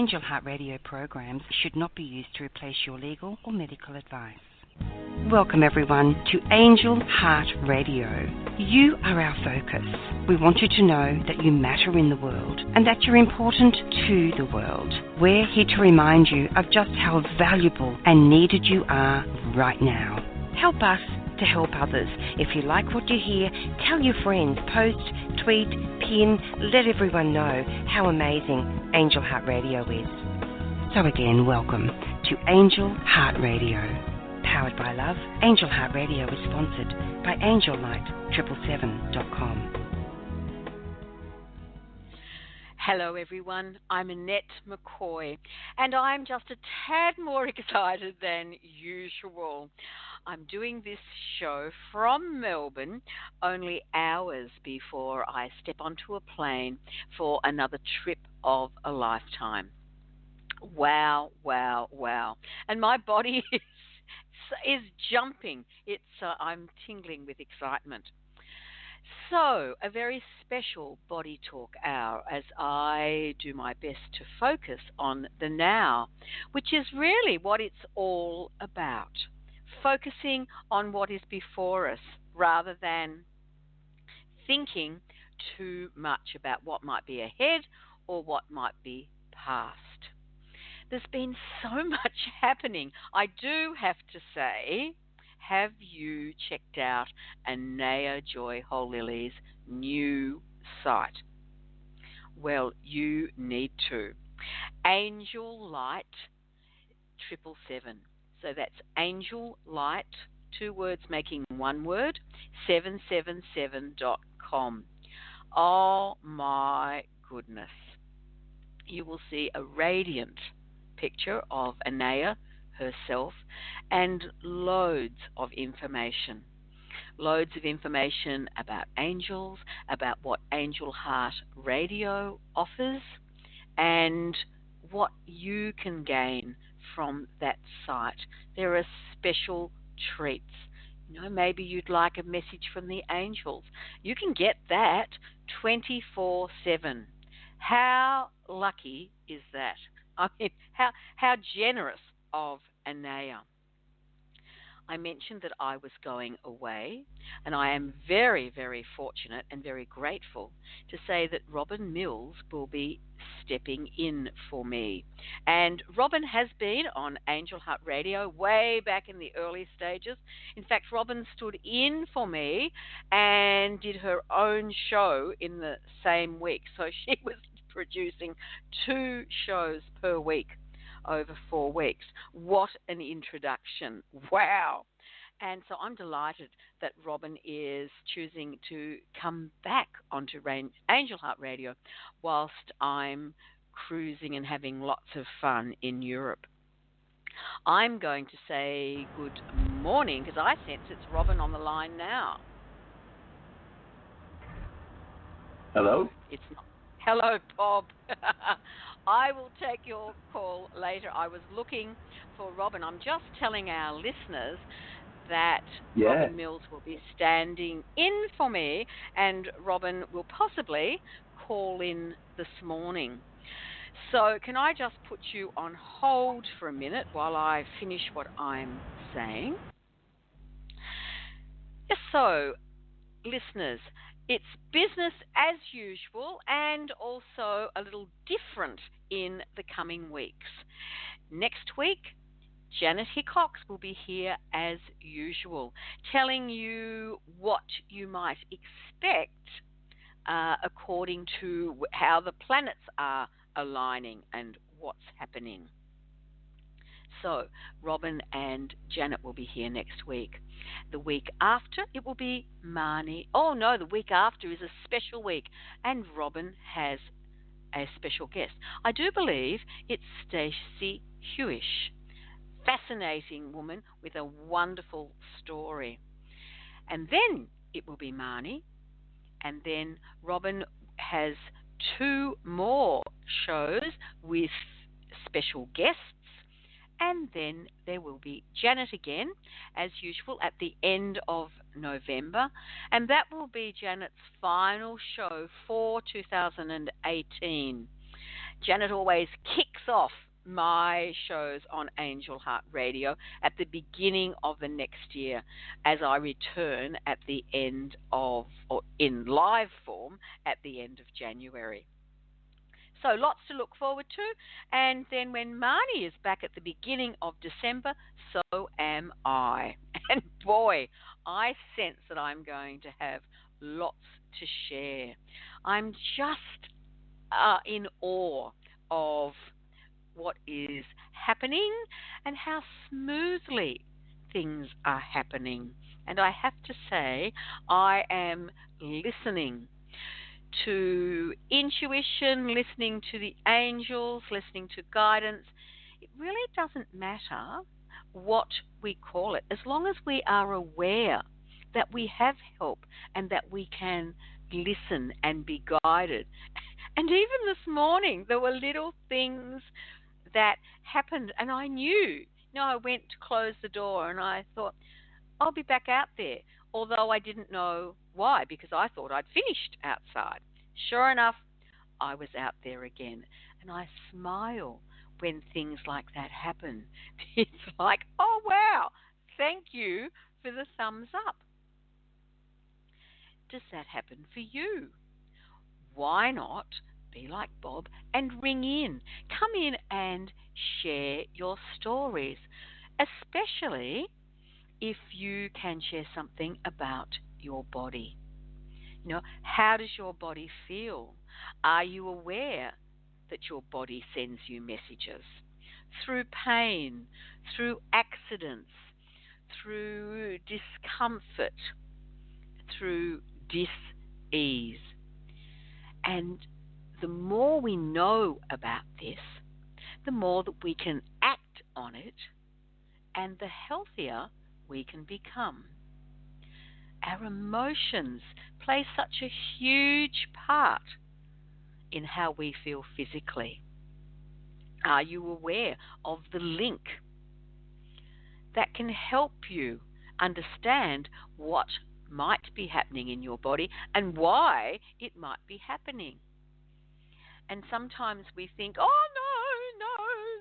Angel Heart Radio programs should not be used to replace your legal or medical advice. Welcome everyone to Angel Heart Radio. You are our focus. We want you to know that you matter in the world and that you're important to the world. We're here to remind you of just how valuable and needed you are right now. Help us to help others. If you like what you hear, tell your friends, post, tweet, pin, let everyone know how amazing Angel Heart Radio is. So again, welcome to Angel Heart Radio. Powered by love, Angel Heart Radio is sponsored by AngelLight777.com. Hello everyone, I'm Annette McCoy and I'm just a tad more excited than usual. I'm doing this show from Melbourne only hours before I step onto a plane for another trip of a lifetime. Wow, wow, wow. And my body is jumping. I'm tingling with excitement. So, a very special body talk hour as I do my best to focus on the now, which is really what it's all about. Focusing on what is before us rather than thinking too much about what might be ahead or what might be past. There's been so much happening. I do have to say, have you checked out Anea Joy Holili's new site? Well, you need to. Angel Light 777. So that's Angel Light, 2 words making 1 word, 777.com. Oh my goodness. You will see a radiant picture of Anea herself and loads of information. Loads of information about angels, about what Angel Heart Radio offers, and what you can gain from that site. There are special treats. You know, maybe you'd like a message from the angels. You can get that 24/7. How lucky is that? I mean, how generous of Anea. I mentioned that I was going away, and I am very, very fortunate and very grateful to say that Robin Mills will be stepping in for me. And Robin has been on Angel Heart Radio way back in the early stages. In fact, Robin stood in for me and did her own show in the same week. So she was producing 2 shows per week over 4 weeks. What an introduction. Wow. And so I'm delighted that Robin is choosing to come back onto Angel Heart Radio whilst I'm cruising and having lots of fun in Europe. I'm going to say good morning because I sense it's Robin on the line now. Hello? It's not. Hello, Bob. I will take your call later. I was looking for Robin. I'm just telling our listeners that Robin Mills will be standing in for me, and Robin will possibly call in this morning. So can I just put you on hold for a minute while I finish what I'm saying? Yes, so, listeners, it's business as usual and also a little different in the coming weeks. Next week, Janet Hickox will be here as usual, telling you what you might expect according to how the planets are aligning and what's happening. So, Robin and Janet will be here next week. The week after, it will be Marnie. Oh, no, the week after is a special week, and Robin has a special guest. I do believe it's Stacey Hewish. Fascinating woman with a wonderful story. And then it will be Marnie, and then Robin has 2 more shows with special guests. And then there will be Janet again, as usual, at the end of November. And that will be Janet's final show for 2018. Janet always kicks off my shows on Angel Heart Radio at the beginning of the next year as I return at the end of, or in live form, at the end of January. So lots to look forward to. And then when Marnie is back at the beginning of December, so am I. And boy, I sense that I'm going to have lots to share. I'm just in awe of what is happening and how smoothly things are happening. And I have to say, I am listening to intuition, listening to the angels, listening to guidance. It really doesn't matter what we call it, as long as we are aware that we have help and that we can listen and be guided. And even this morning, there were little things that happened, and I knew. I went to close the door, and I thought, I'll be back out there, although I didn't know why, because I thought I'd finished outside. Sure enough, I was out there again, and I smile when things like that happen. It's like, oh, wow, thank you for the thumbs up. Does that happen for you? Why not be like Bob and ring in? Come in and share your stories, especially if you can share something about your body. How does your body feel? Are you aware that your body sends you messages through pain, through accidents, through discomfort, through dis-ease? And the more we know about this, the more that we can act on it, and the healthier we can become. Our emotions play such a huge part in how we feel physically. Are you aware of the link that can help you understand what might be happening in your body and why it might be happening? And sometimes we think, oh, no,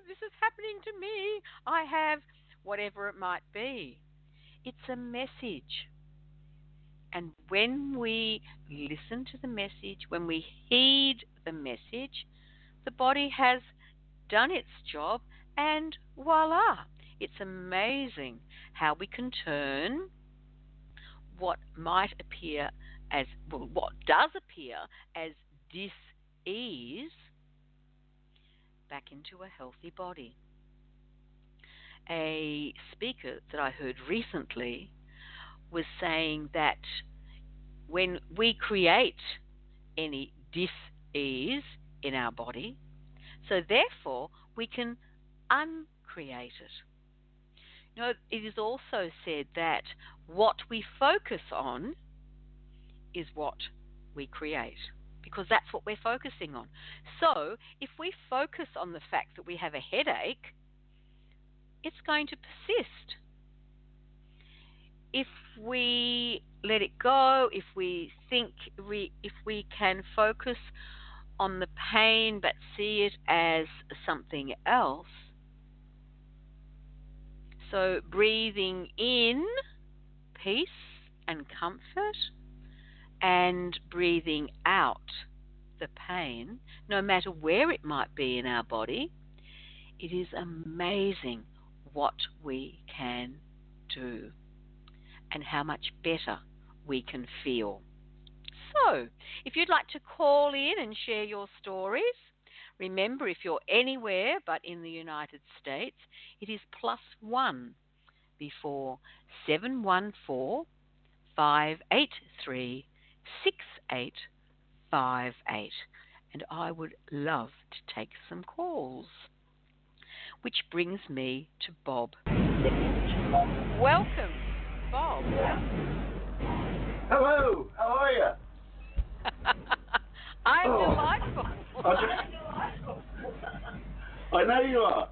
this is happening to me. I have whatever it might be. It's a message. And when we listen to the message, when we heed the message, the body has done its job, and voila, it's amazing how we can turn what might appear as, well, what does appear as dis-ease back into a healthy body. A speaker that I heard recently was saying that when we create any dis-ease in our body, so therefore we can uncreate it. It is also said that what we focus on is what we create, because that's what we're focusing on. So if we focus on the fact that we have a headache, it's going to persist. If we let it go, if we can focus on the pain but see it as something else, so breathing in peace and comfort and breathing out the pain, no matter where it might be in our body, it is amazing what we can do and how much better we can feel. So, if you'd like to call in and share your stories, remember, if you're anywhere but in the United States, it is +1 before 714 583 6858. And I would love to take some calls. Which brings me to Bob. Welcome, Bob. Hello, how are you? I'm delightful. I know you are.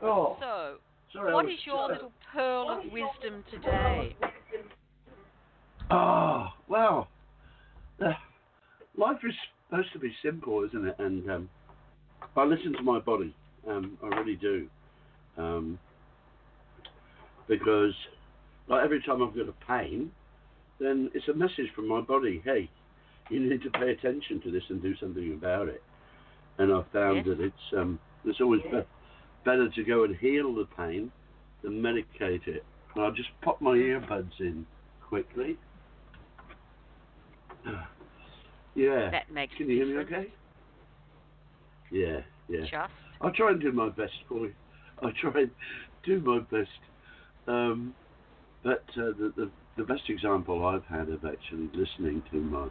Oh. So, sorry, what is your little pearl of wisdom today? Oh, well, life is supposed to be simple, isn't it? And I listen to my body. I really do. Because like every time I've got a pain, then it's a message from my body. Hey, you need to pay attention to this and do something about it. And I've found that it's always better to go and heal the pain than medicate it. And I'll just pop my earbuds in quickly. Yeah. That makes Can you hear me okay? Yeah. Just. I'll try and do my best for you. I'll try and do my best. But the best example I've had of actually listening to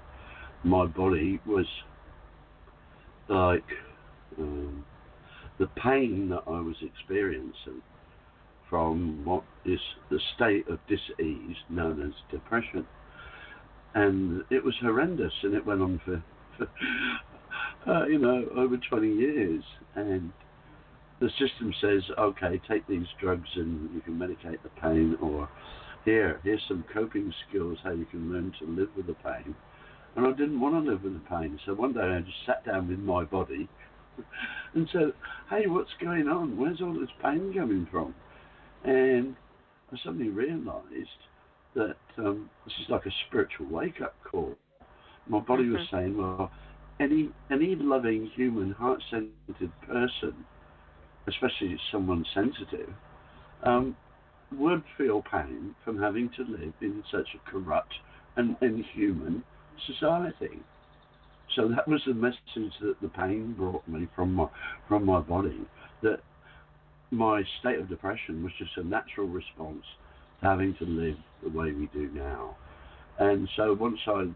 my body was like the pain that I was experiencing from what is the state of dis-ease known as depression. And it was horrendous, and it went on for over 20 years. And the system says, okay, take these drugs and you can medicate the pain, or here's some coping skills how you can learn to live with the pain. And I didn't want to live with the pain, so one day I just sat down with my body and said, hey, what's going on? Where's all this pain coming from? And I suddenly realized that this is like a spiritual wake-up call. My body was saying, well, any loving, human, heart-centered person, especially someone sensitive, would feel pain from having to live in such a corrupt and inhuman society. So that was the message that the pain brought me from my body, that my state of depression was just a natural response to having to live the way we do now. And so once I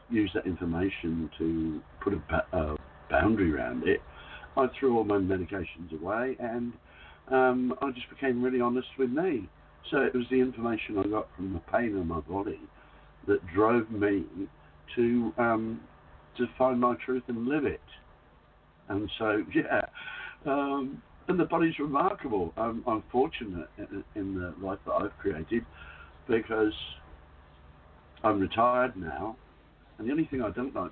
used that information to put a boundary around it, I threw all my medications away, and I just became really honest with me. So it was the information I got from the pain in my body that drove me to find my truth and live it. And so, and the body's remarkable. I'm fortunate in the life that I've created, because I'm retired now, and the only thing I don't like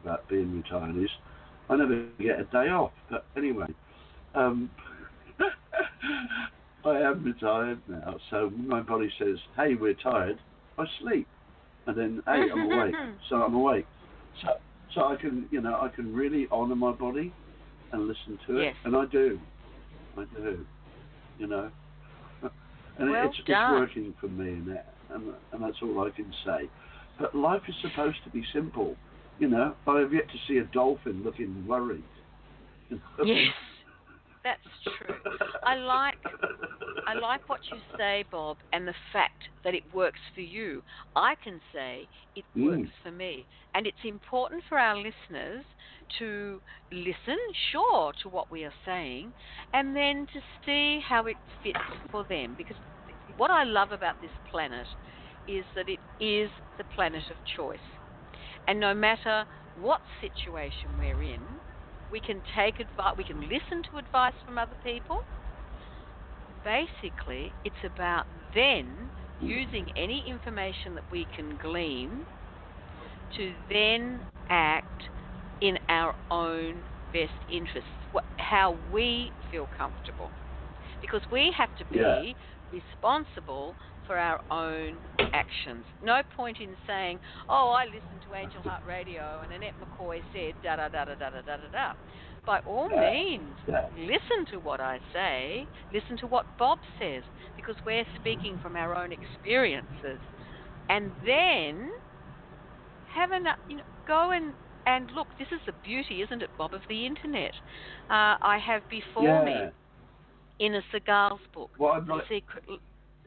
about being retired is I never get a day off. But anyway, I am retired now, so when my body says, hey, we're tired, I sleep. And then, hey, I'm awake. So I'm awake. So I can, I can really honor my body and listen to it. And I do. And well it's working for me, and that's all I can say. But life is supposed to be simple. I have yet to see a dolphin looking worried. Yes, that's true. I like what you say, Bob, and the fact that it works for you. I can say it works for me. And it's important for our listeners to listen, sure, to what we are saying, and then to see how it fits for them. Because what I love about this planet is that it is the planet of choice. And no matter what situation we're in, we can take advice, we can listen to advice from other people. Basically, it's about then using any information that we can glean to then act in our own best interests, how we feel comfortable. Because we have to be responsible for our own actions. No point in saying, oh, I listened to Angel Heart Radio and Annette McCoy said da-da-da-da-da-da-da-da. By all means, listen to what I say, listen to what Bob says, because we're speaking from our own experiences. And then go and look, this is the beauty, isn't it, Bob, of the internet. I have before me, in a Cigars book, The Secret...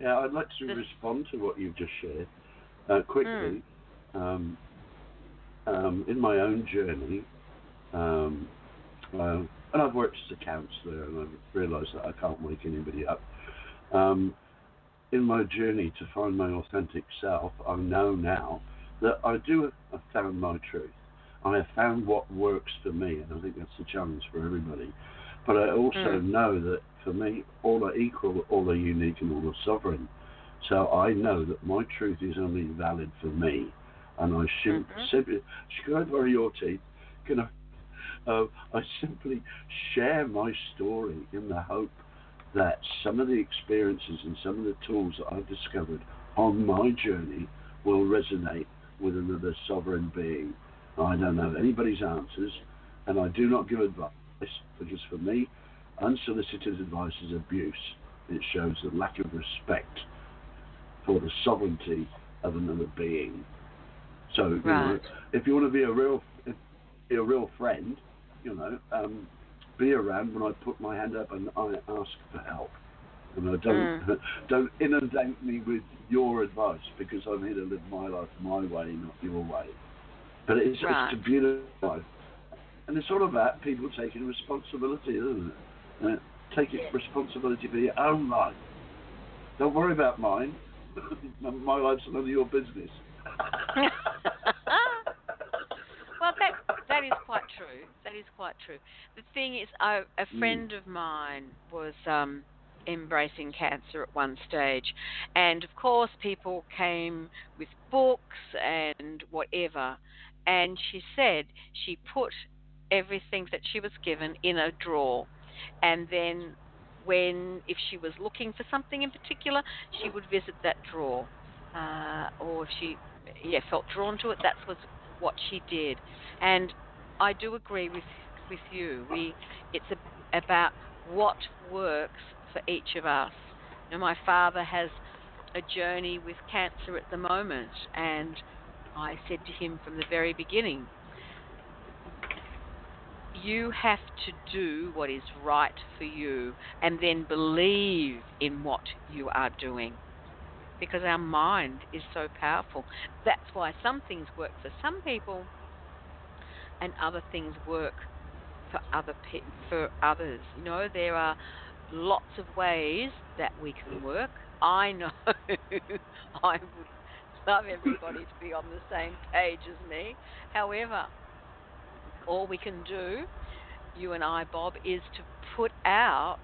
Yeah, I'd like to respond to what you've just shared quickly. In my own journey, and I've worked as a counsellor, and I've realised that I can't wake anybody up. In my journey to find my authentic self, I know now that I have found my truth. I have found what works for me, and I think that's the challenge for everybody. But I also know that for me, all are equal, all are unique, and all are sovereign. So I know that my truth is only valid for me. and I simply, can I borrow your teeth? Can I? I simply share my story in the hope that some of the experiences and some of the tools that I've discovered on my journey will resonate with another sovereign being. I don't know anybody's answers, and I do not give advice, because for me, unsolicited advice is abuse. It shows a lack of respect for the sovereignty of another being. So, you know, if you want to be a real friend, you know, be around when I put my hand up and I ask for help. And I don't inundate me with your advice, because I'm here to live my life my way, not your way. But it's a beautiful life. And it's all about people taking responsibility, isn't it? Taking responsibility for your own life. Don't worry about mine. My life's none of your business. Well, that is quite true. That is quite true. The thing is, a friend of mine was embracing cancer at one stage, and of course people came with books and whatever, and she said she put everything that she was given in a drawer, and then if she was looking for something in particular, she would visit that drawer, or if she felt drawn to it, that was what she did. And I do agree with you. It's about what works for each of us. You know, my father has a journey with cancer at the moment, and I said to him from the very beginning, you have to do what is right for you, and then believe in what you are doing, because our mind is so powerful. That's why some things work for some people and other things work for others. You know, there are lots of ways that we can work. I know I would love everybody to be on the same page as me. However, all we can do, you and I, Bob, is to put out,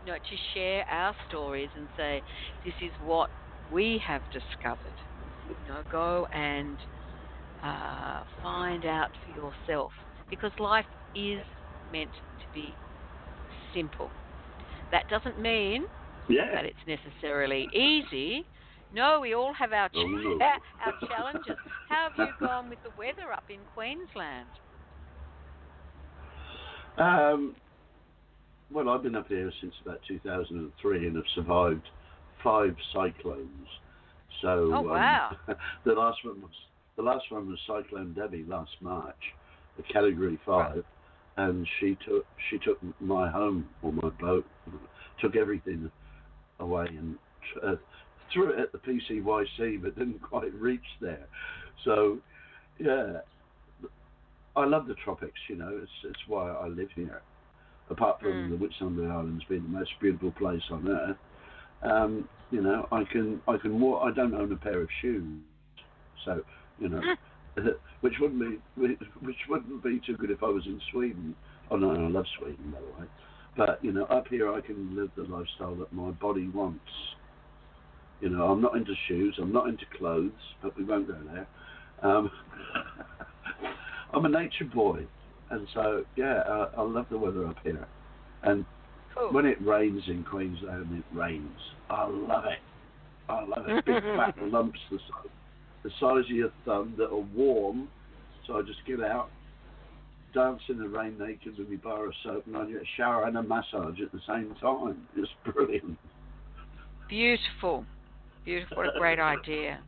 you know, to share our stories and say, this is what we have discovered. You know, go and find out for yourself, because life is meant to be simple. That doesn't mean that it's necessarily easy. No, we all have our our challenges. How have you gone with the weather up in Queensland? Well, I've been up here since about 2003 and have survived 5 cyclones. So the last one was Cyclone Debbie last March, a Category 5, and she took my home, or my boat, took everything away and threw it at the PCYC, but didn't quite reach there. So yeah, I love the tropics. You know, it's why I live here. Apart from the Whitsunday Islands being the most beautiful place on earth, you know, I can walk. I don't own a pair of shoes, so you know, which wouldn't be too good if I was in Sweden. Oh no, I love Sweden, by the way. But you know, up here I can live the lifestyle that my body wants. You know, I'm not into shoes, I'm not into clothes, but we won't go there. I'm a nature boy, and so yeah, I love the weather up here. And when it rains in Queensland, it rains. I love it. I love it. Big fat lumps the size of your thumb that are warm. So I just get out, dance in the rain naked with my bar of soap, and I get a shower and a massage at the same time. It's brilliant. Beautiful. Beautiful. What a great idea.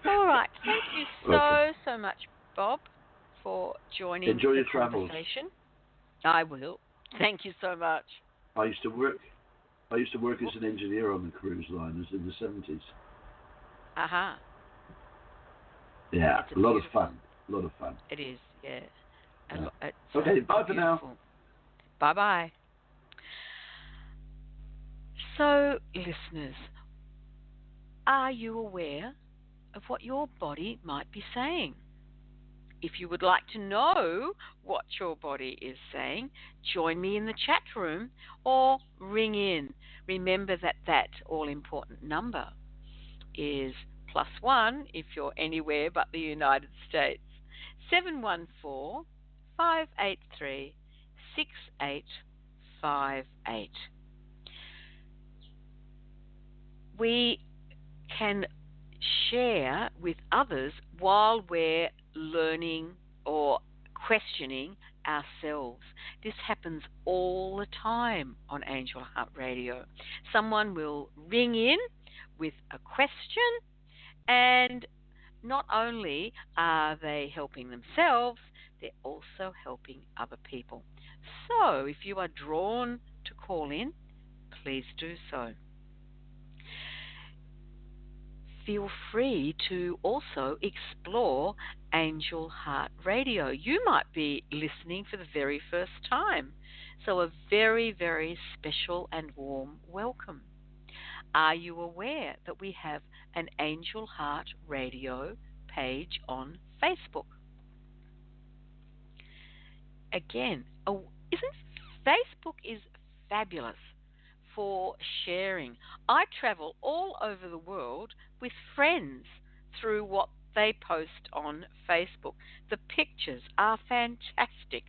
All right. Thank you so much, Bob, for joining Enjoy the your travels. conversation. I will. Thank you so much. I used to work as an engineer on the cruise liners in the 70s. Aha. Yeah, a lot of fun. It is, yeah. Okay, bye for now. Bye-bye. So, listeners, are you aware of what your body might be saying? If you would like to know what your body is saying, join me in the chat room or ring in. Remember that all-important number is +1 if you're anywhere but the United States. 714-583-6858. We can share with others while we're learning or questioning ourselves. This happens all the time on Angel Heart Radio. Someone will ring in with a question, and not only are they helping themselves, they're also helping other people. So if you are drawn to call in, please do so. Feel free to also explore Angel Heart Radio. You might be listening for the very first time, so a very, very special and warm welcome. Are you aware that we have an Angel Heart Radio page on Facebook? Again, Facebook is fabulous for sharing. I travel all over the world with friends through what they post on Facebook. The pictures are fantastic.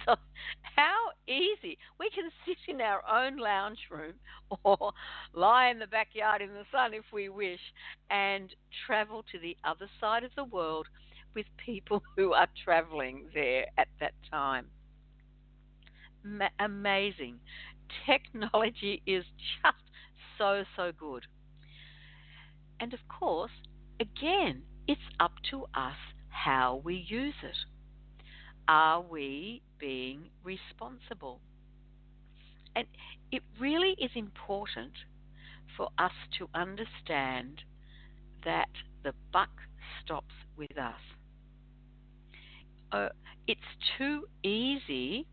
So how easy. We can sit in our own lounge room or lie in the backyard in the sun if we wish and travel to the other side of the world with people who are traveling there at that time. Amazing. Technology is just so good. And of course, again, it's up to us how we use it. Are we being responsible? And it really is important for us to understand that the buck stops with us. It's too easy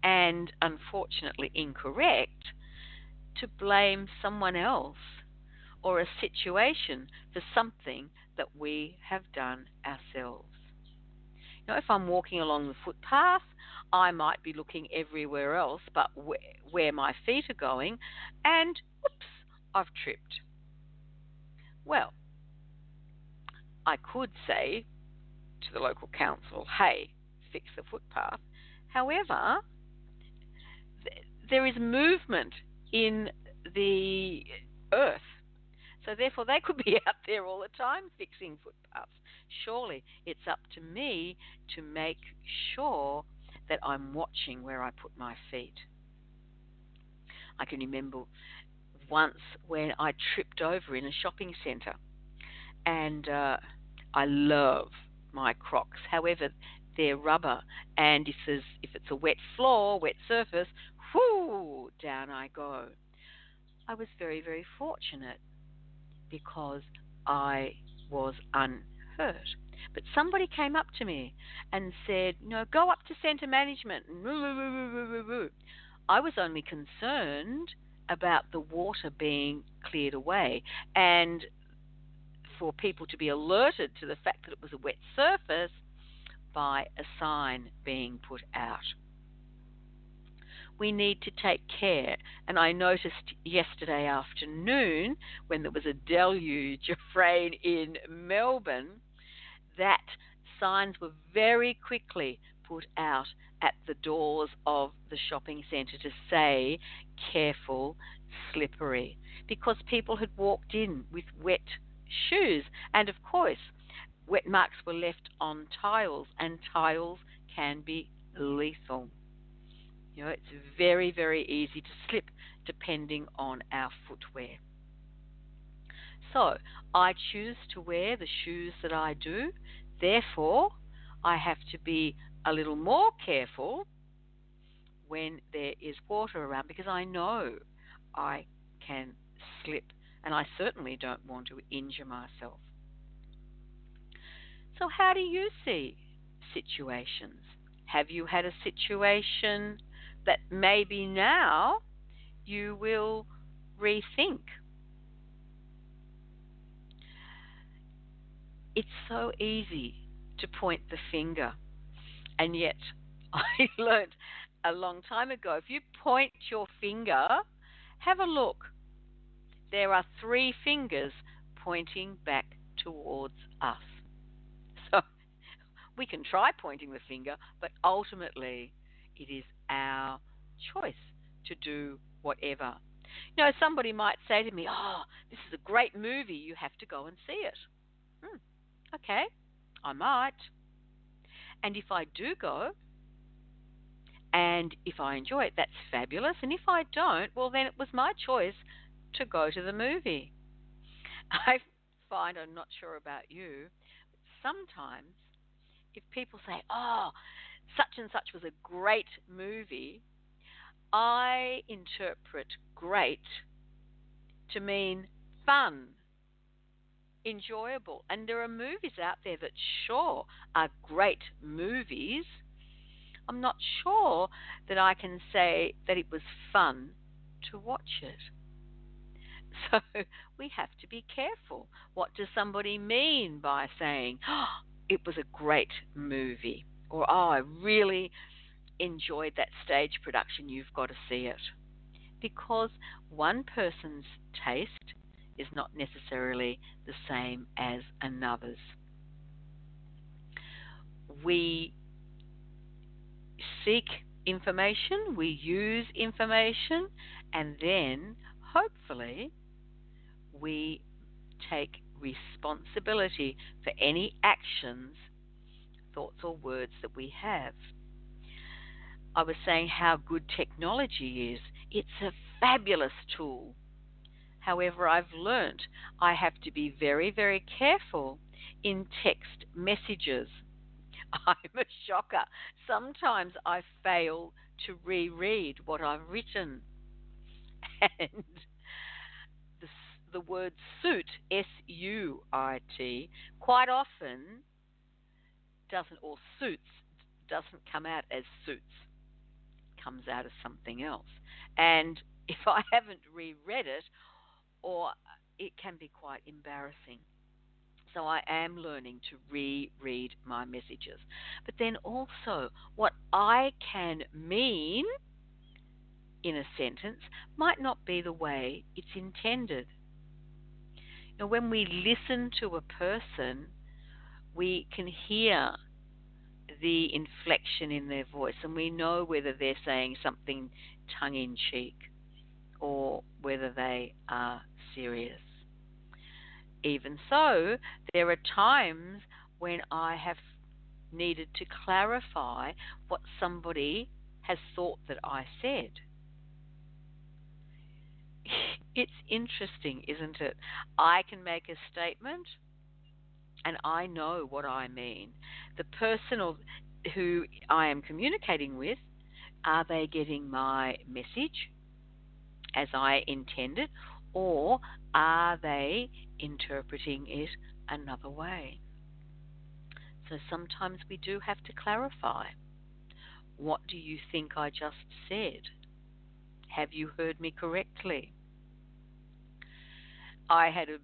and unfortunately incorrect to blame someone else or a situation for something that we have done ourselves. You know, if I'm walking along the footpath, I might be looking everywhere else but where my feet are going, and whoops, I've tripped. Well, I could say to the local council, hey, fix the footpath. However, there is movement in the earth, so therefore they could be out there all the time fixing footpaths. Surely it's up to me to make sure that I'm watching where I put my feet. I can remember once when I tripped over in a shopping centre, and I love my Crocs. However, they're rubber, and if it's a wet floor, wet surface, whoo, down I go. I was very, very fortunate because I was unhurt. But somebody came up to me and said, no, go up to centre management. I was only concerned about the water being cleared away and for people to be alerted to the fact that it was a wet surface by a sign being put out. We need to take care. And I noticed yesterday afternoon when there was a deluge of rain in Melbourne that signs were very quickly put out at the doors of the shopping centre to say, careful, slippery, because people had walked in with wet shoes. And of course, wet marks were left on tiles, and tiles can be lethal. You know, it's very, very easy to slip depending on our footwear. So I choose to wear the shoes that I do. Therefore, I have to be a little more careful when there is water around because I know I can slip, and I certainly don't want to injure myself. So how do you see situations? Have you had a situation that maybe now you will rethink? It's so easy to point the finger, and yet I learned a long time ago, if you point your finger, have a look. There are 3 fingers pointing back towards us. So we can try pointing the finger, but ultimately it is our choice to do whatever. Somebody might say to me, "Oh, this is a great movie. You have to go and see it." Okay, I might. And if I do go, and if I enjoy it, that's fabulous. And if I don't, well, then it was my choice to go to the movie. I find, I'm not sure about you, but sometimes if people say, "Oh, such and such was a great movie," I interpret great to mean fun, enjoyable. And there are movies out there that sure are great movies. I'm not sure that I can say that it was fun to watch it. So we have to be careful. What does somebody mean by saying, "Oh, it was a great movie," or "Oh, I really enjoyed that stage production, you've got to see it"? Because one person's taste is not necessarily the same as another's. We seek information, we use information, and then hopefully we take responsibility for any actions, thoughts, or words that we have. I was saying how good technology is. It's a fabulous tool. However, I've learnt I have to be very, very careful in text messages. I'm a shocker. Sometimes I fail to reread what I've written. And the word suit, S-U-I-T, quite often doesn't, or suits, doesn't come out as suits. It comes out as something else. And if I haven't reread it, or it can be quite embarrassing. So I am learning to reread my messages. But then also, what I can mean in a sentence might not be the way it's intended. When we listen to a person, we can hear the inflection in their voice, and we know whether they're saying something tongue-in-cheek or whether they are serious. Even so, there are times when I have needed to clarify what somebody has thought that I said. It's interesting, isn't it? I can make a statement and I know what I mean. The person who I am communicating with, are they getting my message as I intended, or are they interpreting it another way? So sometimes we do have to clarify. What do you think I just said? Have you heard me correctly? I had a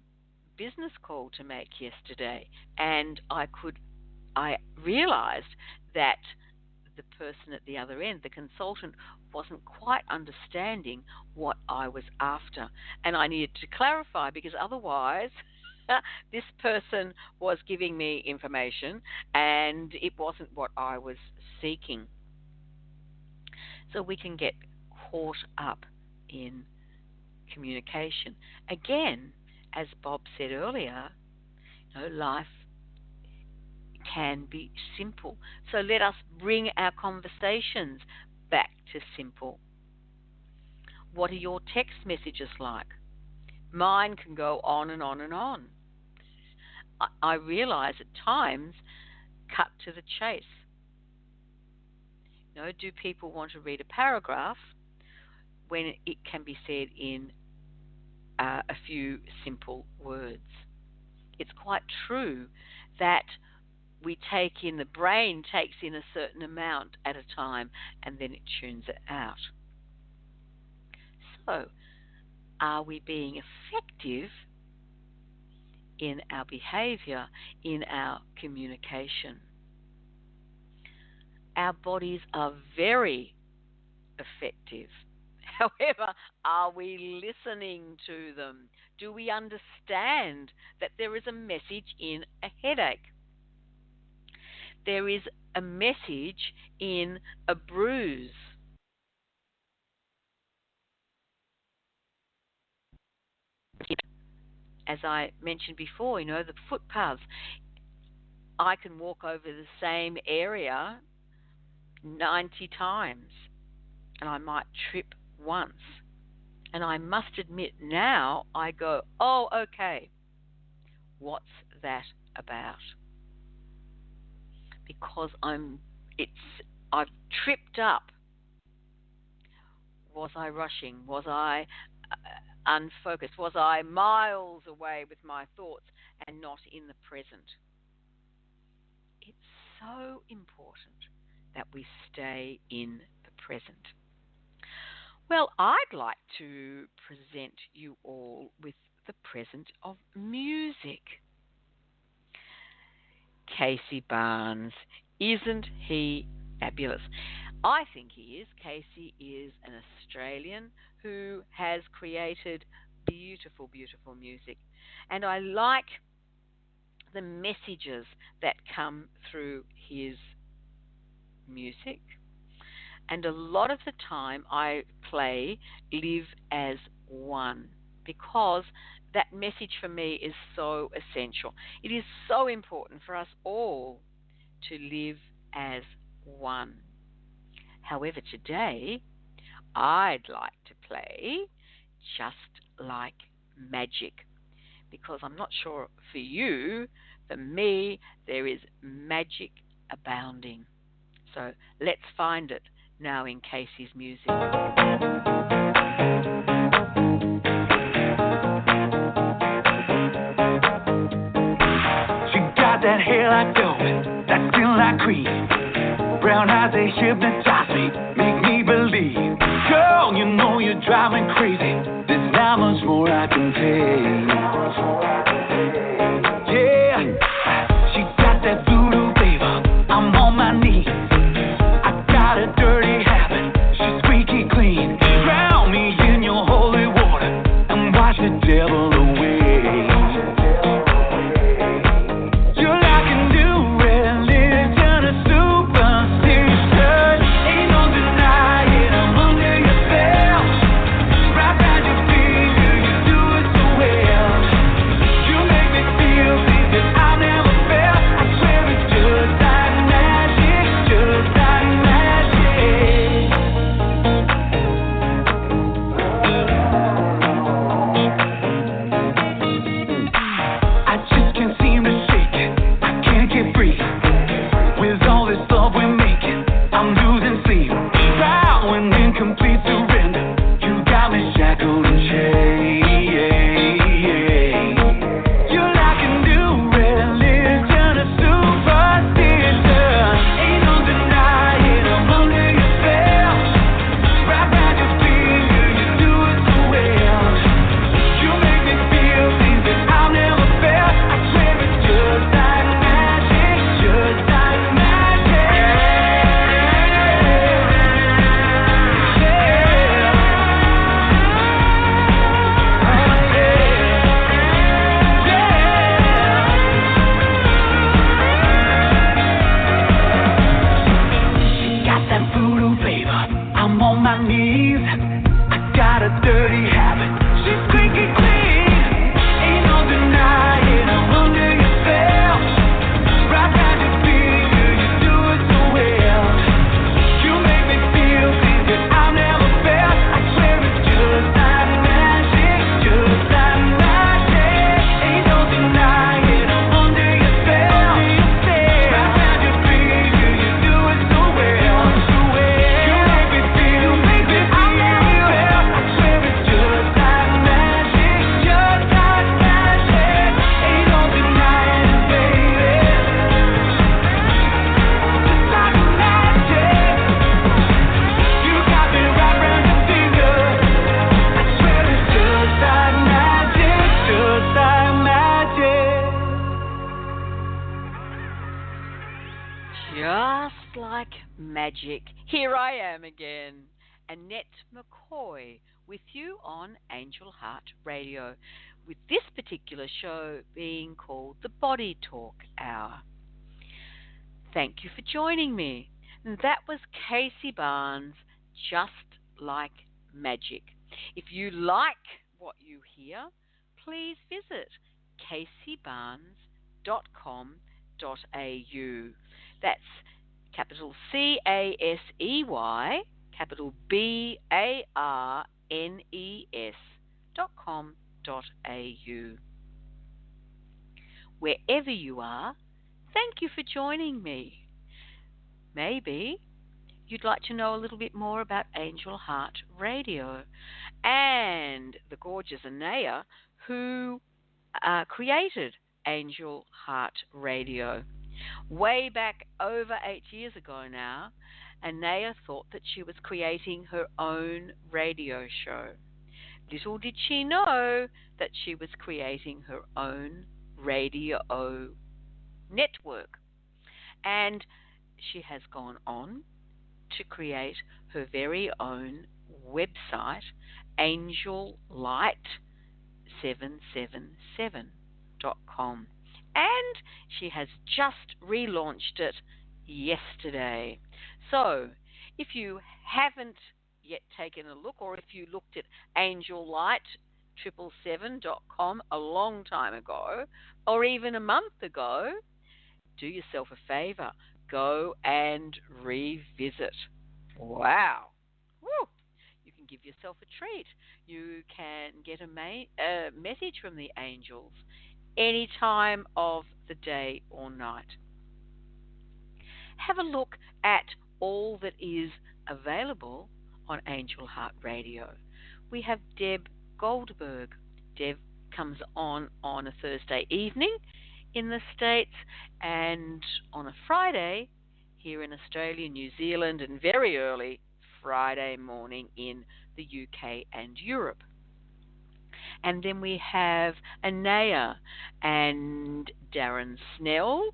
business call to make yesterday, and I realized that the person at the other end, the consultant, wasn't quite understanding what I was after. And I needed to clarify, because otherwise this person was giving me information and it wasn't what I was seeking. So we can get caught up in communication. Again, as Bob said earlier, life can be simple. So let us bring our conversations back to simple. What are your text messages like? Mine can go on and on and on. I realize at times, cut to the chase. Do people want to read a paragraph when it can be said in a few simple words? It's quite true that the brain takes in a certain amount at a time and then it tunes it out. So, are we being effective in our behavior, in our communication? Our bodies are very effective. However, are we listening to them? Do we understand that there is a message in a headache? There is a message in a bruise. As I mentioned before, the footpaths. I can walk over the same area 90 times and I might trip once. And I must admit now I go, oh, okay, what's that about? Because I've tripped up. Was I rushing? Was I unfocused? Was I miles away with my thoughts and not in the present? It's so important that we stay in the present. Well, I'd like to present you all with the present of music. Casey Barnes, isn't he fabulous? I think he is. Casey is an Australian who has created beautiful, beautiful music. And I like the messages that come through his music. And a lot of the time I play Live as One because that message for me is so essential. It is so important for us all to live as one. However, today I'd like to play Just Like Magic because I'm not sure for you, for me, there is magic abounding. So let's find it now in Casey's music. She got that hair like velvet, that skin like cream, brown eyes, they hypnotize me, make me believe. Girl, you know you drive me crazy, there's not much more I can take. Yeah, she got that voodoo flavor, I'm on my knees. Got a dirty habit, she's squeaky clean. Drown me in your holy water and wash the devil away. You're like a new religion, a superstition. Ain't no denying I'm under your spell. Right round your finger, you do it so well. You make me feel things that I never felt. I swear it's just like magic, just like magic. I just can't seem to shake it, I can't get free. With all this love we're making, I'm losing sleep. Proud and in complete surrender, you got me shackled and chained. You're like a new religion, a superstition. Ain't no denying I'm under your spell. Right round your finger, you do it so well. You make me feel things that I've never felt. I swear it's just like magic, just like magic. She got that voodoo flavor, I'm on my knees. I got a dirty habit, she's squeaky clean. Ain't no denying I'm under your spell. Right round your finger, you do it so well. You make me feel things that I've never felt. I swear it's just like magic, just like magic. Ain't no denying I'm under your spell. Right round your finger, you do it so well. You make me feel things that I've never felt. I swear it's just like magic, just like magic. Ain't no denying it, baby. Just like magic. You got me right round your finger. I swear it's just like magic, just like magic. Just like magic. Here I am again. Annette McCoy with you on Angel Heart Radio, with this particular show being called the Body Talk Hour. Thank you for joining me. That was Casey Barnes, Just Like Magic. If you like what you hear, please visit caseybarnes.com.au. That's capital CASEY, capital BARNES.com.au. Wherever you are, thank you for joining me. Maybe you'd like to know a little bit more about Angel Heart Radio and the gorgeous Anaya, who created Angel Heart Radio. Way back over 8 years ago now, Anaya thought that she was creating her own radio show. Little did she know that she was creating her own radio network. And she has gone on to create her very own website, angellight777.com. And she has just relaunched it yesterday. So, if you haven't yet taken a look, or if you looked at angellight777.com a long time ago, or even a month ago, do yourself a favor. Go and revisit. Wow. Woo. You can give yourself a treat. You can get a message from the angels any time of the day or night. Have a look at all that is available on Angel Heart Radio. We have Deb Goldberg. Deb comes on a Thursday evening in the States, and on a Friday here in Australia, New Zealand, and very early Friday morning in the UK and Europe. And then we have Anaya and Darren Snell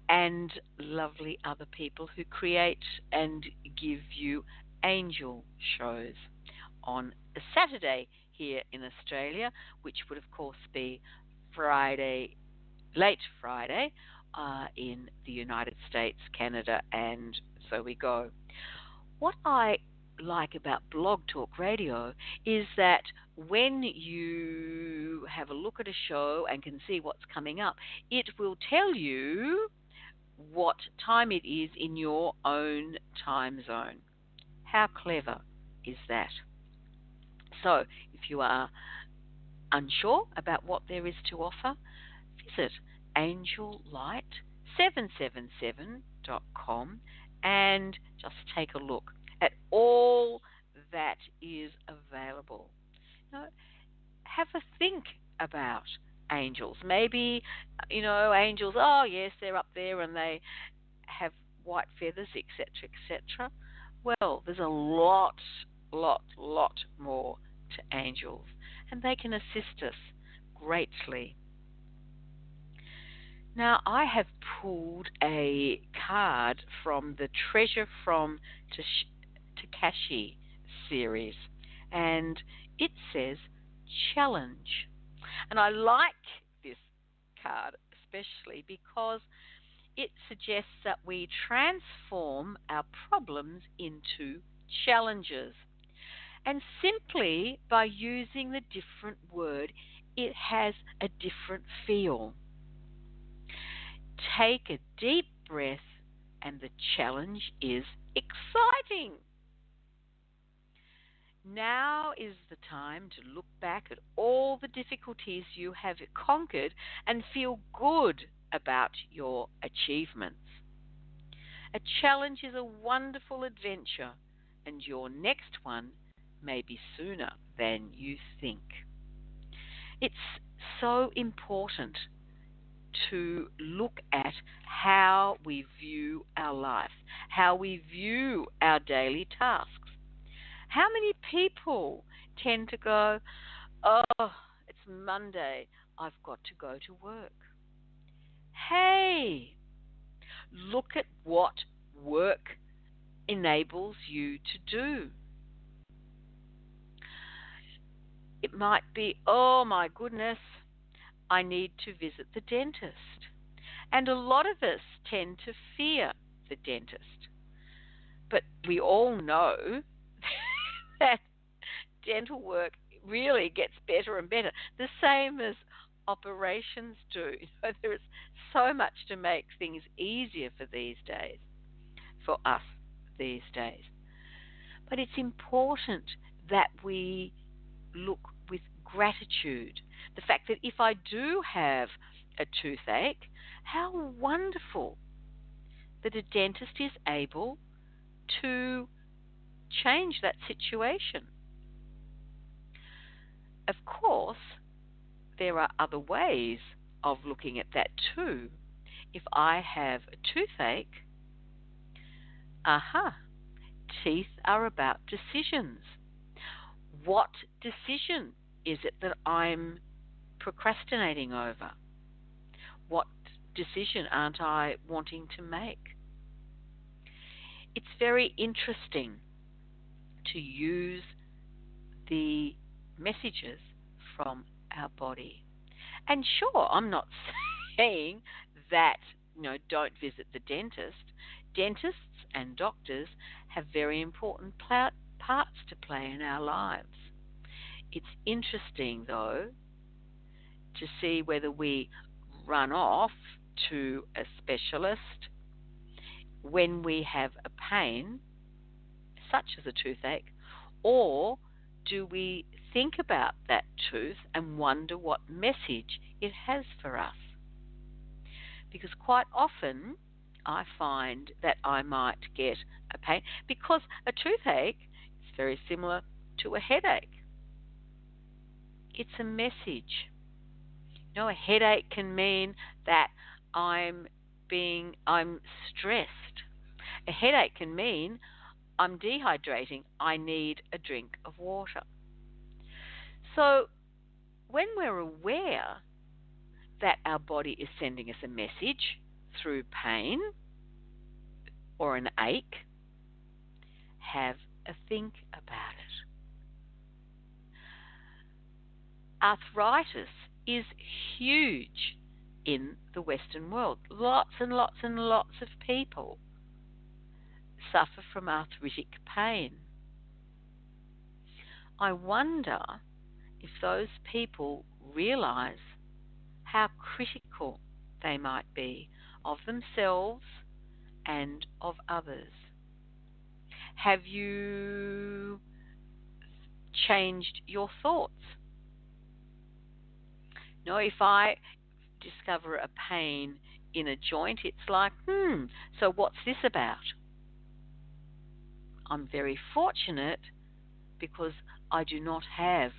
and lovely other people who create and give you angel shows on a Saturday here in Australia, which would of course be late Friday in the United States, Canada, and so we go. What I like about Blog Talk Radio is that when you have a look at a show and can see what's coming up, it will tell you what time it is in your own time zone. How clever is that? So, if you are unsure about what there is to offer, visit angellight777.com and just take a look at all that is available. Now, have a think about angels. Maybe, angels, oh yes, they're up there and they have white feathers, etc., etc. Well, there's a lot more to angels, and they can assist us greatly. Now, I have pulled a card from the Treasure from Takashi series, and it says challenge. And I like this card especially because it suggests that we transform our problems into challenges. And simply by using the different word, it has a different feel. Take a deep breath, and the challenge is exciting. Now is the time to look back at all the difficulties you have conquered and feel good about your achievements. A challenge is a wonderful adventure, and your next one may be sooner than you think. It's so important to look at how we view our life, how we view our daily tasks. How many people tend to go, oh, it's Monday, I've got to go to work. Hey, look at what work enables you to do. It might be, oh my goodness, I need to visit the dentist. And a lot of us tend to fear the dentist. But we all know that dental work really gets better and better, the same as operations do. There is so much to make things easier for us these days. But it's important that we look with gratitude. The fact that if I do have a toothache, how wonderful that a dentist is able to change that situation. Of course, there are other ways of looking at that too. If I have a toothache, teeth are about decisions. What decision is it that I'm procrastinating over? What decision aren't I wanting to make? It's very interesting to use the messages from our body. And sure, I'm not saying that, don't visit the dentist. Dentists and doctors have very important parts to play in our lives. It's interesting, though, to see whether we run off to a specialist when we have a pain, such as a toothache, or do we think about that tooth and wonder what message it has for us? Because quite often I find that I might get a pain, because a toothache is very similar to a headache. It's a message. A headache can mean that I'm stressed. A headache can mean I'm dehydrating. I need a drink of water. So when we're aware that our body is sending us a message through pain or an ache, have a think about it. Arthritis is huge in the Western world. Lots and lots and lots of people suffer from arthritic pain. I wonder if those people realize how critical they might be of themselves and of others. Have you changed your thoughts? If I discover a pain in a joint, it's like, so what's this about? I'm very fortunate because I do not have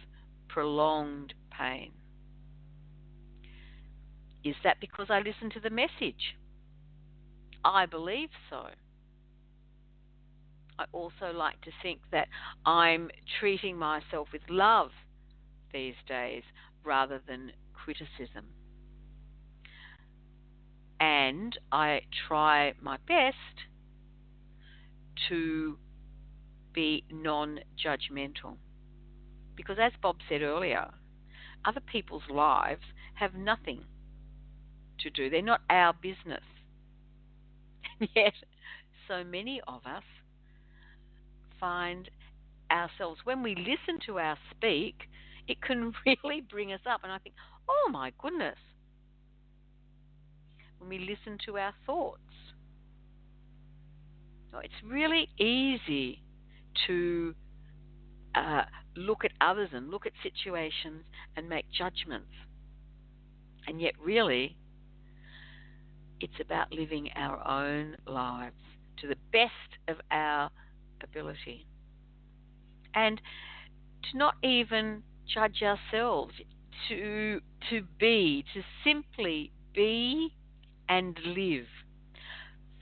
prolonged pain. Is that because I listen to the message? I believe so. I also like to think that I'm treating myself with love these days rather than criticism. And I try my best to be non-judgmental. Because as Bob said earlier, other people's lives have nothing to do. They're not our business. And yet, so many of us find ourselves, when we listen to our speak, it can really bring us up. And I think, oh my goodness, when we listen to our thoughts. So it's really easy to look at others and look at situations and make judgments. And yet really, it's about living our own lives to the best of our ability. And to not even judge ourselves, to simply be and live.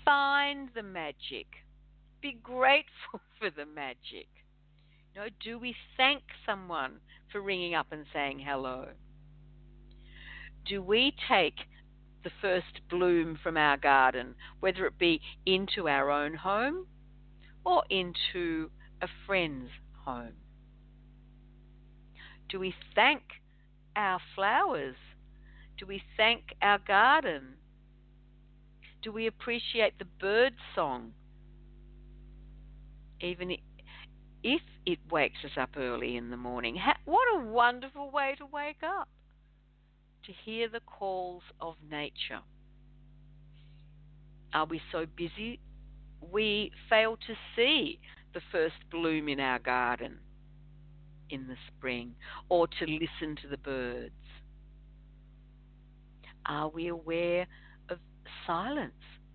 Find the magic. Be grateful for the magic. Do we thank someone for ringing up and saying hello? Do we take the first bloom from our garden, whether it be into our own home or into a friend's home? Do we thank our flowers? Do we thank our garden? Do we appreciate the bird song, even if it wakes us up early in the morning? What a wonderful way to wake up, to hear the calls of nature. Are we so busy we fail to see the first bloom in our garden in the spring, or to listen to the birds? Are we aware of silence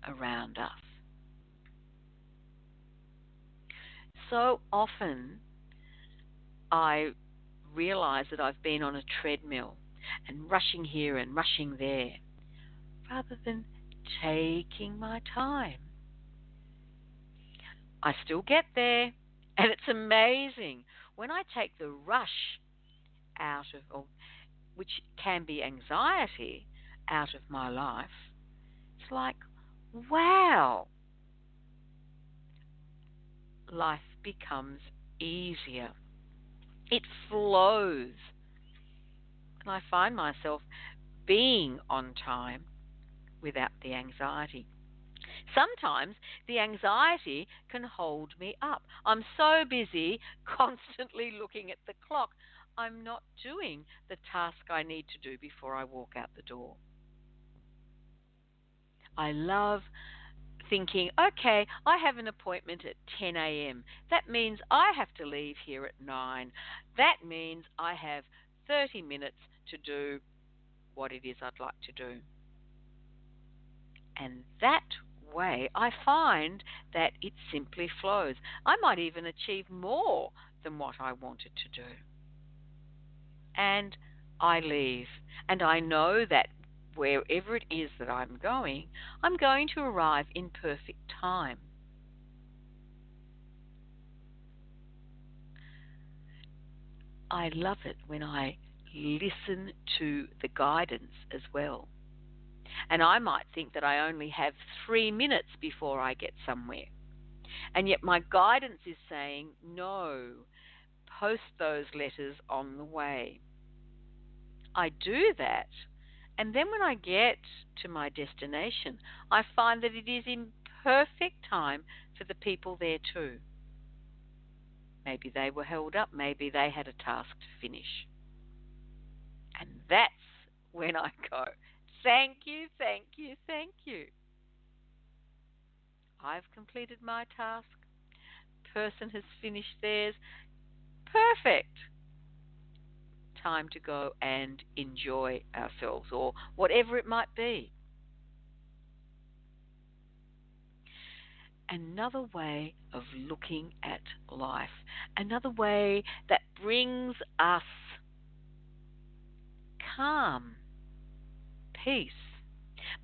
around us? So often I realize that I've been on a treadmill and rushing here and rushing there, rather than taking my time. I still get there, and it's amazing when I take the rush out of, or which can be anxiety, out of my life. It's like, wow, life becomes easier. It flows. And I find myself being on time without the anxiety. Sometimes the anxiety can hold me up. I'm so busy constantly looking at the clock, I'm not doing the task I need to do before I walk out the door. I love thinking, okay, I have an appointment at 10 a.m. That means I have to leave here at 9. That means I have 30 minutes to do what it is I'd like to do. And that way, I find that it simply flows. I might even achieve more than what I wanted to do. And I leave. And I know that wherever it is that I'm going to arrive in perfect time. I love it when I listen to the guidance as well. And I might think that I only have 3 minutes before I get somewhere. And yet my guidance is saying, no, post those letters on the way. I do that. And then when I get to my destination, I find that it is in perfect time for the people there too. Maybe they were held up. Maybe they had a task to finish. And that's when I go, thank you, thank you, thank you. I've completed my task. Person has finished theirs. Perfect. Time to go and enjoy ourselves, or whatever it might be. Another way of looking at life, another way that brings us calm, peace.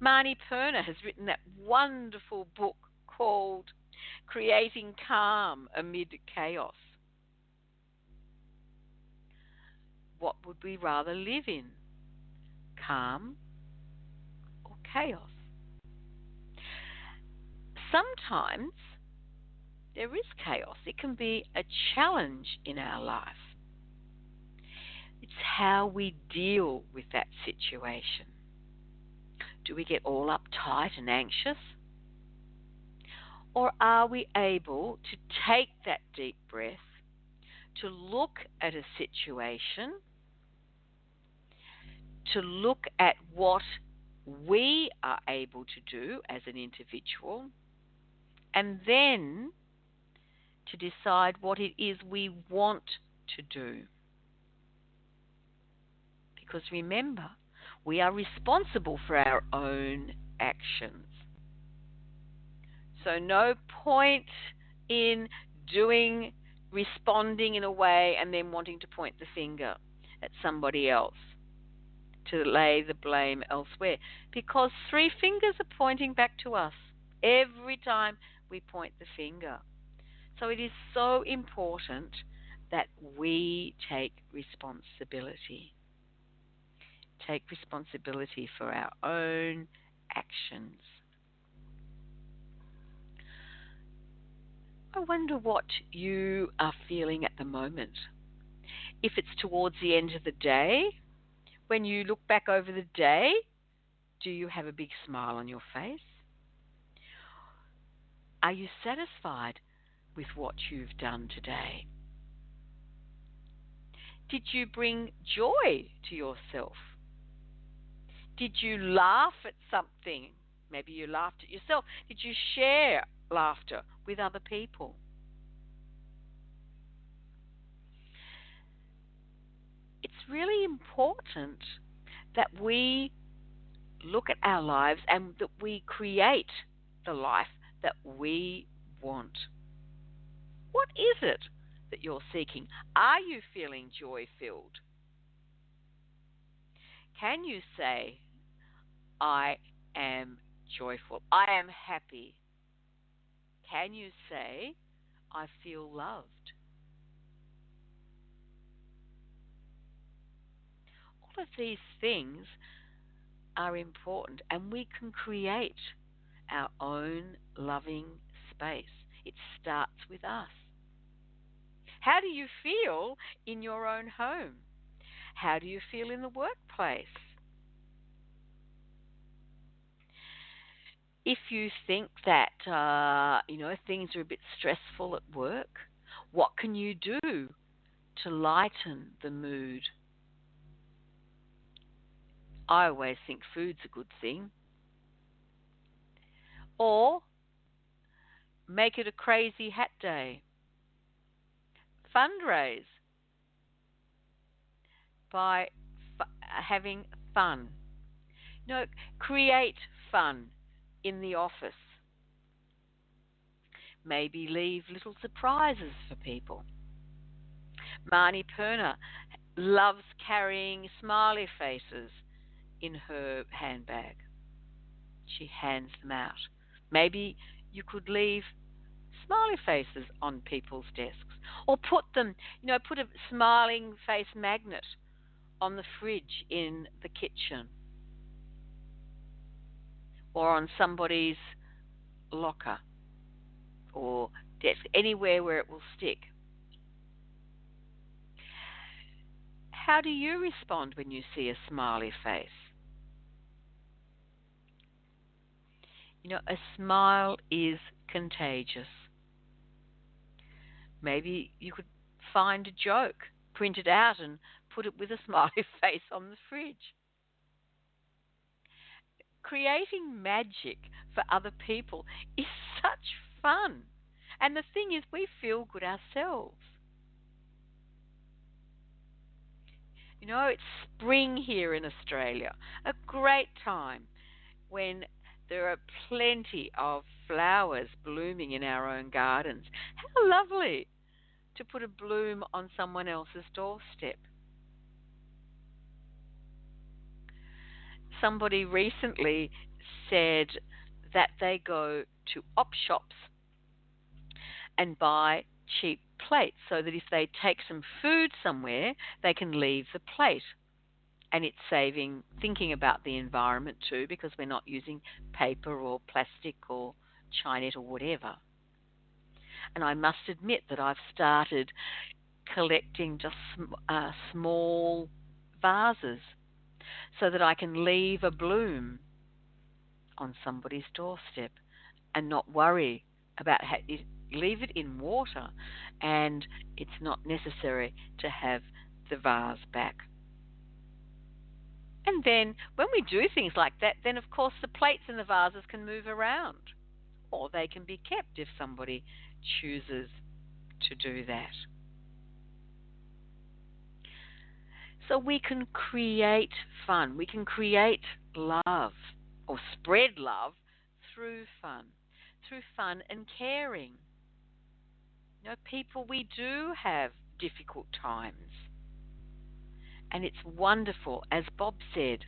Marnie Perner has written that wonderful book called Creating Calm Amid Chaos. What would we rather live in? Calm or chaos? Sometimes there is chaos. It can be a challenge in our life. It's how we deal with that situation. Do we get all uptight and anxious? Or are we able to take that deep breath, to look at a situation, to look at what we are able to do as an individual, and then to decide what it is we want to do? Because remember, we are responsible for our own actions. So no point in responding in a way and then wanting to point the finger at somebody else, to lay the blame elsewhere, because 3 fingers are pointing back to us every time we point the finger. So it is so important that we take responsibility. Take responsibility for our own actions. I wonder what you are feeling at the moment. If it's towards the end of the day, when you look back over the day, do you have a big smile on your face? Are you satisfied with what you've done today? Did you bring joy to yourself? Did you laugh at something? Maybe you laughed at yourself. Did you share laughter with other people? It's really important that we look at our lives and that we create the life that we want. What is it that you're seeking? Are you feeling joy-filled? Can you say, I am joyful, I am happy? Can you say, I feel loved? All of these things are important, and we can create our own loving space. It starts with us. How do you feel in your own home? How do you feel in the workplace? If you think that things are a bit stressful at work, what can you do to lighten the mood? I always think food's a good thing. Or make it a crazy hat day. Fundraise by having fun. Create fun in the office. Maybe leave little surprises for people. Marnie Perner loves carrying smiley faces in her handbag. She hands them out. Maybe you could leave smiley faces on people's desks, or put a smiling face magnet on the fridge in the kitchen, or on somebody's locker or desk, anywhere where it will stick. How do you respond when you see a smiley face? A smile is contagious. Maybe you could find a joke, print it out and put it with a smiley face on the fridge. Creating magic for other people is such fun. And the thing is, we feel good ourselves. It's spring here in Australia, a great time when there are plenty of flowers blooming in our own gardens. How lovely to put a bloom on someone else's doorstep. Somebody recently said that they go to op shops and buy cheap plates so that if they take some food somewhere, they can leave the plate. And it's thinking about the environment too, because we're not using paper or plastic or Chinette or whatever. And I must admit that I've started collecting just small vases so that I can leave a bloom on somebody's doorstep and not worry about leave it in water, and it's not necessary to have the vase back. And then when we do things like that, then of course the plates and the vases can move around, or they can be kept if somebody chooses to do that. So we can create fun. We can create love or spread love through fun and caring. People, we do have difficult times. And it's wonderful, as Bob said,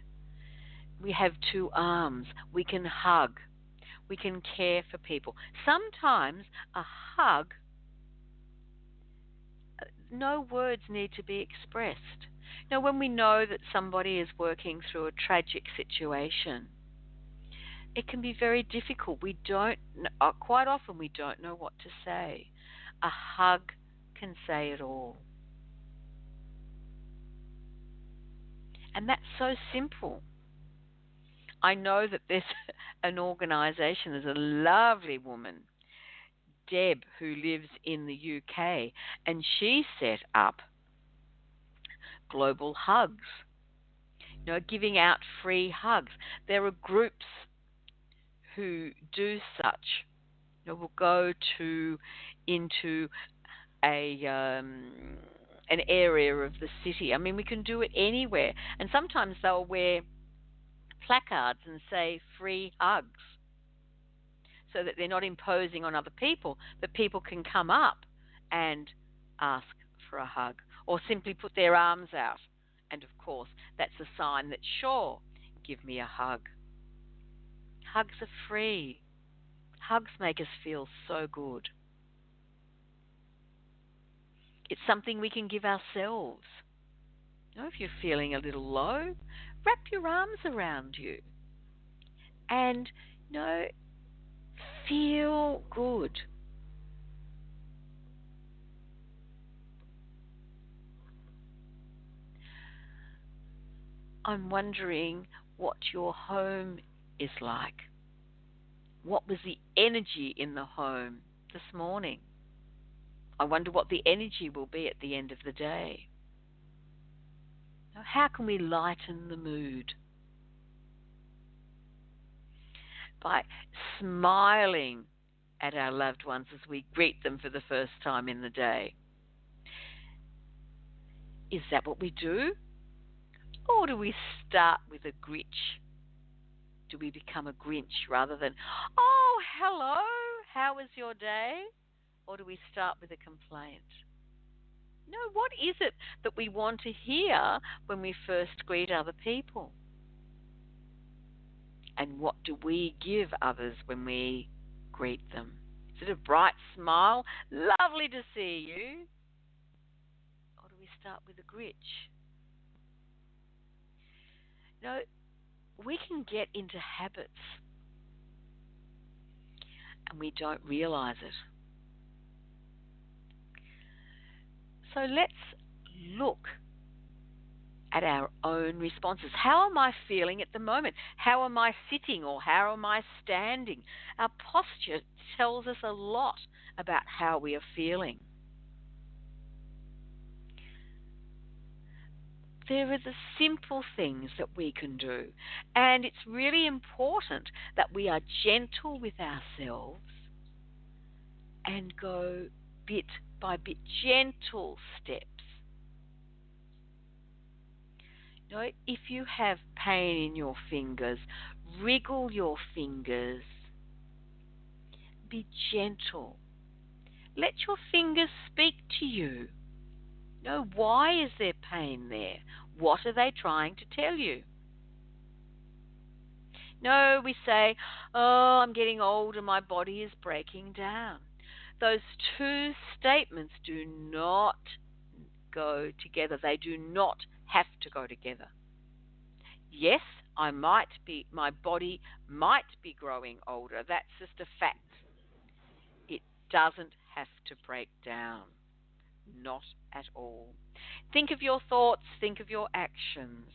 we have two arms. We can hug. We can care for people. Sometimes a hug, no words need to be expressed. When we know that somebody is working through a tragic situation, it can be very difficult. Quite often we don't know what to say. A hug can say it all. And that's so simple. I know that there's an organisation, there's a lovely woman, Deb, who lives in the UK, and she set up global hugs, giving out free hugs. There are groups who do such. Will go into an area of the city. I mean, we can do it anywhere. And sometimes they'll wear placards and say free hugs, so that they're not imposing on other people, but people can come up and ask for a hug, or simply put their arms out. And of course, that's a sign that, sure, give me a hug. Hugs are free. Hugs make us feel so good. It's something we can give ourselves. If you're feeling a little low, wrap your arms around you and, feel good. I'm wondering what your home is like. What was the energy in the home this morning? I wonder what the energy will be at the end of the day. How can we lighten the mood? By smiling at our loved ones as we greet them for the first time in the day. Is that what we do? Or do we start with a Grinch? Do we become a Grinch rather than, oh, hello, how was your day? Or do we start with a complaint? What is it that we want to hear when we first greet other people? And what do we give others when we greet them? Is it a bright smile? Lovely to see you. Or do we start with a Grinch? We can get into habits and we don't realize it. So let's look at our own responses. How am I feeling at the moment? How am I sitting, or how am I standing? Our posture tells us a lot about how we are feeling. There are the simple things that we can do, and it's really important that we are gentle with ourselves and go bit by bit, gentle steps. If you have pain in your fingers, wriggle your fingers. Be gentle. Let your fingers speak to you. Why is there pain there? What are they trying to tell you? We say, oh, I'm getting older, my body is breaking down. Those two statements do not go together. They do not have to go together. Yes, my body might be growing older. That's just a fact. It doesn't have to break down. Not at all. Think of your thoughts, think of your actions.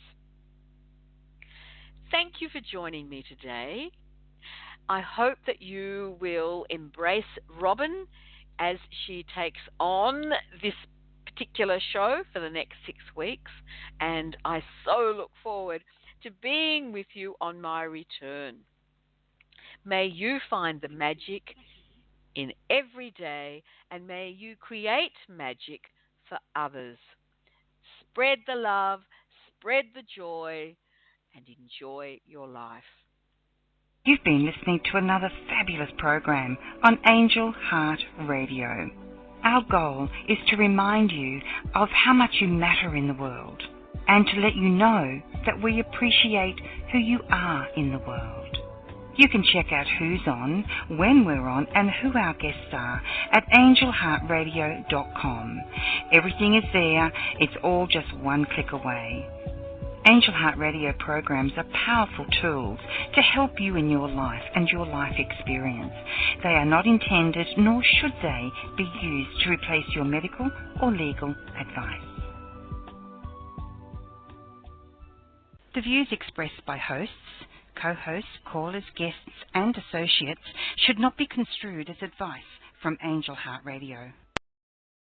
Thank you for joining me today. I hope that you will embrace Robin as she takes on this particular show for the next 6 weeks, and I so look forward to being with you on my return. May you find the magic in every day, and may you create magic for others. Spread the love, spread the joy, and enjoy your life. You've been listening to another fabulous program on Angel Heart Radio. Our goal is to remind you of how much you matter in the world, and to let you know that we appreciate who you are in the world. You can check out who's on, when we're on, and who our guests are at angelheartradio.com. Everything is there. It's all just one click away. Angel Heart Radio programs are powerful tools to help you in your life and your life experience. They are not intended, nor should they be used to replace your medical or legal advice. The views expressed by hosts, co-hosts, callers, guests and associates should not be construed as advice from Angel Heart Radio.